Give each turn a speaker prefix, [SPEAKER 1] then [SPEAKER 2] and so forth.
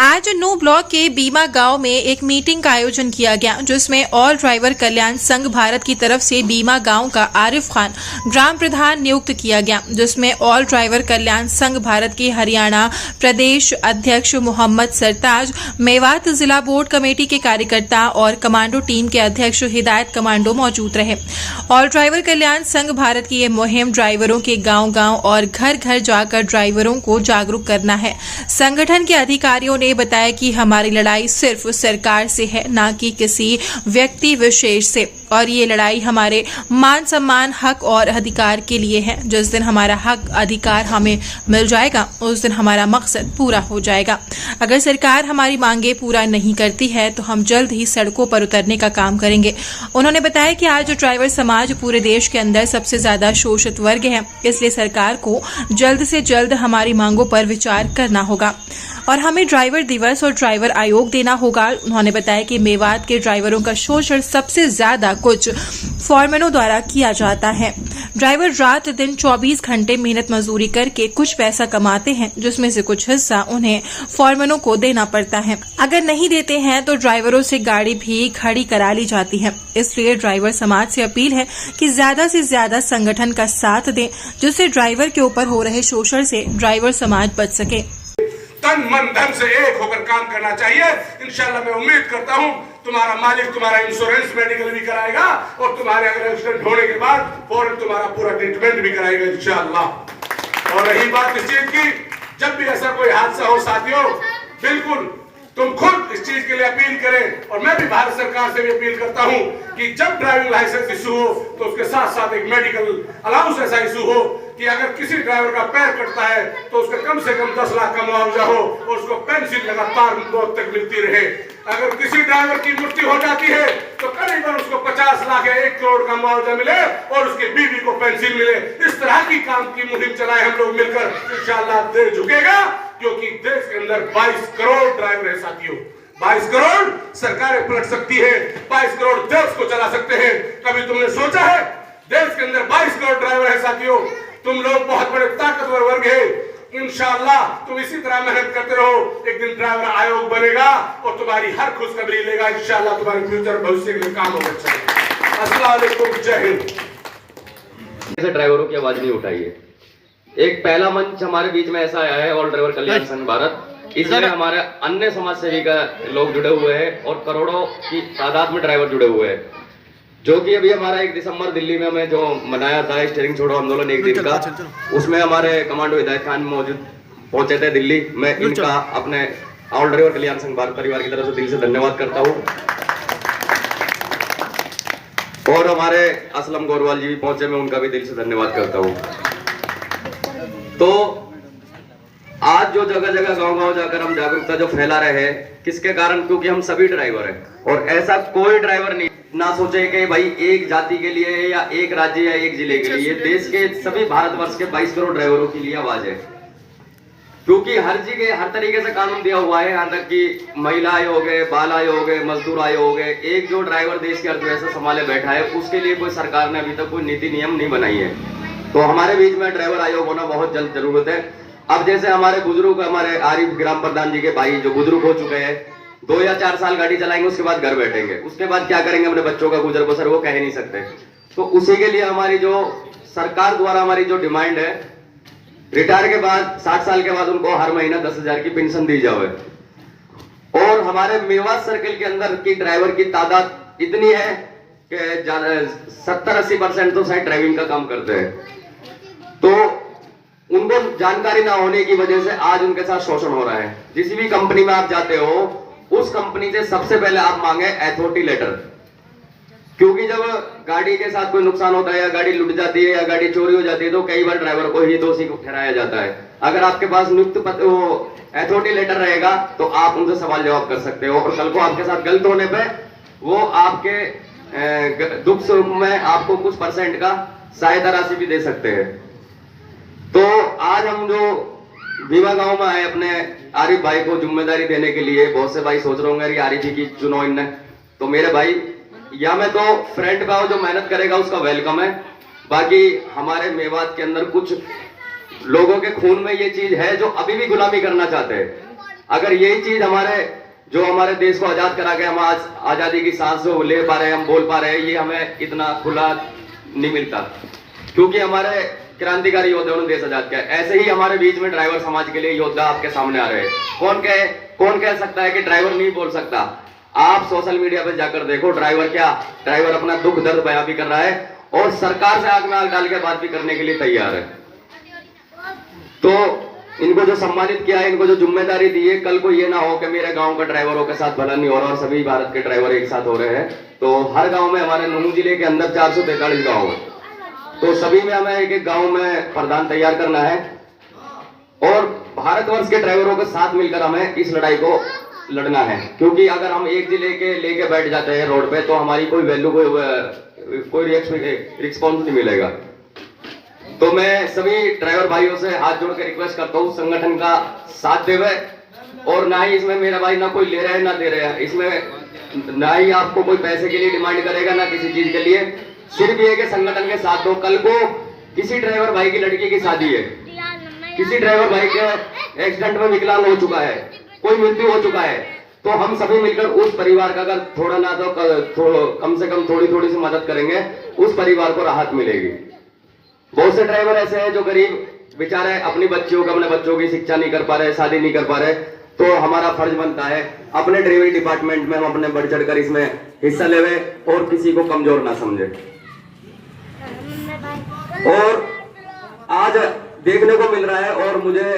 [SPEAKER 1] आज नू ब्लॉक के बीमा गांव में एक मीटिंग का आयोजन किया गया, जिसमें ऑल ड्राइवर कल्याण संघ भारत की तरफ से बीमा गांव का आरिफ खान ग्राम प्रधान नियुक्त किया गया, जिसमें ऑल ड्राइवर कल्याण संघ भारत के हरियाणा प्रदेश अध्यक्ष मोहम्मद सरताज, मेवात जिला बोर्ड कमेटी के कार्यकर्ता और कमांडो टीम के अध्यक्ष हिदायत कमांडो मौजूद रहे। ऑल ड्राइवर कल्याण संघ भारत की ये मुहिम ड्राइवरों के गांव-गांव और घर-घर जाकर ड्राइवरों को जागरूक करना है। संगठन के अधिकारियों ने बताया कि हमारी लड़ाई सिर्फ सरकार से है, ना कि किसी व्यक्ति विशेष से, और ये लड़ाई हमारे मान सम्मान, हक और अधिकार के लिए है। जिस दिन हमारा हक अधिकार हमें मिल जाएगा, उस दिन हमारा मकसद पूरा हो जाएगा। अगर सरकार हमारी मांगे पूरा नहीं करती है तो हम जल्द ही सड़कों पर उतरने का काम करेंगे। उन्होंने बताया कि आज ड्राइवर समाज पूरे देश के अंदर सबसे ज्यादा शोषित वर्ग है, इसलिए सरकार को जल्द से जल्द हमारी मांगों पर विचार करना होगा और हमें ड्राइवर दिवस और ड्राइवर आयोग देना होगा। उन्होंने बताया कि मेवात के ड्राइवरों का शोषण सबसे ज्यादा कुछ फॉरमैनों द्वारा किया जाता है। ड्राइवर रात दिन 24 घंटे मेहनत मजदूरी करके कुछ पैसा कमाते हैं, जिसमें से कुछ हिस्सा उन्हें फॉरमैनों को देना पड़ता है। अगर नहीं देते हैं तो ड्राइवरों से गाड़ी भी खड़ी करा ली जाती है। इसलिए ड्राइवर समाज से अपील है कि ज्यादा से ज्यादा संगठन का साथ दें, जिससे ड्राइवर के ऊपर हो रहे शोषण से ड्राइवर समाज बच सके।
[SPEAKER 2] तन मन धन से एक होकर काम करना चाहिए। इंशाल्लाह मैं उम्मीद करता हूं तुम्हारा मालिक तुम्हारा इंश्योरेंस मेडिकल भी कराएगा और तुम्हारे अगर एक्सीडेंट होने के बाद फौरन तुम्हारा पूरा ट्रीटमेंट भी कराएगा इंशाल्लाह। और रही बात इस चीज की, जब भी ऐसा कोई हादसा हो साथियों, बिल्कुल तुम खुद इस चीज के लिए अपील करें। और मैं भी भारत सरकार से भी अपील करता हूं कि जब ड्राइविंग लाइसेंस इशू हो तो उसके साथ साथ एक मेडिकल अलाउंस ऐसा इशू हो कि अगर किसी ड्राइवर का पैर कटता है तो उसका कम से कम 10 लाख का मुआवजा हो और उसको पेंशन लगातार मौत तक मिलती रहे। अगर किसी ड्राइवर की मृत्यु हो जाती है तो करीबन उसको 50 लाख या 1 करोड़ का मुआवजा मिले और उसके बीवी को पेंशन मिले। इस तरह की काम की मुहिम चलाए हम लोग मिलकर, इंशाल्लाह देश झुकेगा, क्योंकि देश के अंदर 22 करोड़ ड्राइवर है साथियों। 22 करोड़ सरकारें पलट सकती है, 22 करोड़ देश को चला सकते हैं। कभी तुमने सोचा है देश के अंदर 22 करोड़ ड्राइवर है साथियों? तुम लोग बहुत बड़े ताकतवर वर्ग है। इंशाल्लाह तुम इसी तरह मेहनत करते रहो, एक दिन ड्राइवर आयोग बनेगा और तुम्हारी हर खुशखबरी लेगा। इंशाल्लाह तुम्हारे फ्यूचर भविष्य के लिए काम होगा। अस्सलाम वालेकुम, जय हिंद।
[SPEAKER 3] ऐसे ड्राइवरों की आवाज नहीं उठाई है। एक पहला मंच हमारे बीच में ऐसा आया है, ऑल ड्राइवर कल्याण संघ भारत। इसमें हमारे अन्य समाज सेवी का लोग जुड़े हुए हैं और करोड़ों की तादाद में ड्राइवर जुड़े हुए हैं, जो कि अभी हमारा 1 दिसंबर दिल्ली में हमें जो मनाया था स्टीयरिंग छोड़ो आंदोलन 1 दिन का, उसमें हमारे कमांडो हिदायत खान मौजूद पहुंचे थे दिल्ली। मैं इनका अपने ऑल ड्राइवर कल्याण संघ भारत परिवार की तरफ से दिल से धन्यवाद करता हूं। और हमारे असलम गोरवाल जी भी पहुंचे, मैं उनका भी दिल से धन्यवाद करता हूं। तो आज जो जगह जगह गांव-गांव जाकर हम जागरूकता जो फैला रहे हैं, किसके कारण? क्योंकि हम सभी ड्राइवर हैं और ऐसा कोई ड्राइवर नहीं ना सोचे कि भाई एक जाति के लिए या एक राज्य या एक जिले के लिए, देश के सभी भारतवर्ष के 22 करोड़ ड्राइवरों के लिए आवाज है। क्योंकि हर जगह हर तरीके से कानून दिया हुआ है, यहाँ तक कि महिला आयोग हो गए, बाल आयोग हो गए, मजदूर आयोग हो गए। एक जो ड्राइवर देश की अर्थव्यवस्था संभाले बैठा है, उसके लिए कोई सरकार ने अभी तक कोई नीति नियम नहीं बनाई है। तो हमारे बीच में ड्राइवर आयोग होना बहुत जल्द जरूरत है। अब जैसे हमारे बुजुर्ग, हमारे आरिफ ग्राम प्रधान जी के भाई जो बुजुर्ग हो चुके हैं, 2 या 4 साल गाड़ी चलाएंगे, उसके बाद घर बैठेंगे, उसके बाद क्या करेंगे अपने बच्चों का गुजर बसर, वो कह नहीं सकते। तो उसी के लिए हमारी जो सरकार द्वारा हमारी जो डिमांड है, रिटायर के बाद 60 साल के बाद उनको हर महीना 10,000 की पेंशन दी जाए। और हमारे मेवात सर्कल के अंदर की ड्राइवर की तादाद इतनी है कि 70-80% तो शायद ड्राइविंग का काम करते हैं। तो उनको जानकारी ना होने की वजह से आज उनके साथ शोषण हो रहा है। जिस भी कंपनी में आप जाते हो, उस कंपनी से सबसे पहले आप मांगे अथॉरिटी लेटर, क्योंकि जब गाड़ी के साथ कोई नुकसान होता है या गाड़ी लुट जाती है या गाड़ी चोरी हो जाती है तो कई बार ड्राइवर को ही दोषी ठहराया जाता है। अगर आपके पास नियुक्त अथॉरिटी लेटर रहेगा तो आप उनसे सवाल जवाब कर सकते हो और कल को आपके साथ गलत होने पे वो आपके दुख सुख में आपको कुछ % का सहायता राशि भी दे सकते हैं। तो आज हम जो बीमा गांव में आए अपने आरिफ भाई को जिम्मेदारी देने के लिए, बहुत से भाई सोच रहे होंगे आरिफ जी की चुनो इनने, तो मेरे भाई या मैं तो फ्रंट पे जो मेहनत करेगा उसका वेलकम है। बाकी हमारे मेवात के अंदर कुछ लोगों के खून में ये चीज है जो अभी भी गुलामी करना चाहते हैं। अगर यही चीज जो हमारे देश को आजाद करा के हम आज आजादी की सांस ले पा रहे हैं, हम बोल पा रहे हैं, ये हमें इतना खुला नहीं मिलता, क्योंकि हमारे क्रांतिकारी योद्धाओं ने देश आजाद किया। ऐसे ही हमारे बीच में ड्राइवर समाज के लिए योद्धा आपके सामने आ रहे हैं। कौन कह सकता है कि ड्राइवर नहीं बोल सकता? आप सोशल मीडिया पे जाकर देखो, ड्राइवर अपना दुख दर्द बयां भी कर रहा है और सरकार से आंख में आंख डाल के बात भी करने के लिए तैयार है। तो इनको जो सम्मानित किया है, इनको जो जिम्मेदारी दी है, कल को ये ना हो कि मेरे गांव के ड्राइवरों के साथ भला नहीं हो रहा और सभी भारत के ड्राइवर एक साथ हो रहे हैं। तो हर गांव में, हमारे नूंह जिले के अंदर 443 गांव है, तो सभी में हमें एक गांव में प्रधान तैयार करना है और भारतवर्ष के ड्राइवरों के साथ मिलकर हमें इस लड़ाई को लड़ना है। क्योंकि अगर हम एक जिले के लेके बैठ जाते हैं रोड पे, तो हमारी कोई वैल्यू, कोई रिस्पॉन्स नहीं मिलेगा। तो मैं सभी ड्राइवर भाइयों से हाथ जोड़ के रिक्वेस्ट करता हूँ, संगठन का साथ देवे। और ना ही इसमें मेरा भाई ना कोई ले रहा है ना दे रहे हैं, इसमें ना ही आपको कोई पैसे के लिए डिमांड करेगा ना किसी चीज के लिए, सिर्फ ये कि संगठन के साथ दो। कल को किसी ड्राइवर भाई की लड़की की शादी है, किसी ड्राइवर भाई के एक्सीडेंट में विकलांग हो चुका है, कोई मृत्यु हो चुका है, तो हम सभी मिलकर उस परिवार का अगर थोड़ा ना तो कम से कम थोड़ी सी मदद करेंगे, उस परिवार को राहत मिलेगी। बहुत से ड्राइवर ऐसे हैं जो गरीब बेचारे अपनी अपने बच्चों की शिक्षा नहीं कर पा रहे, शादी नहीं कर पा रहे, तो हमारा फर्ज बनता है अपने ड्राइवरी डिपार्टमेंट में हम अपने बढ़ चढ़कर इसमें हिस्सा लेवे और किसी को कमजोर ना समझे। और आज देखने को मिल रहा है और मुझे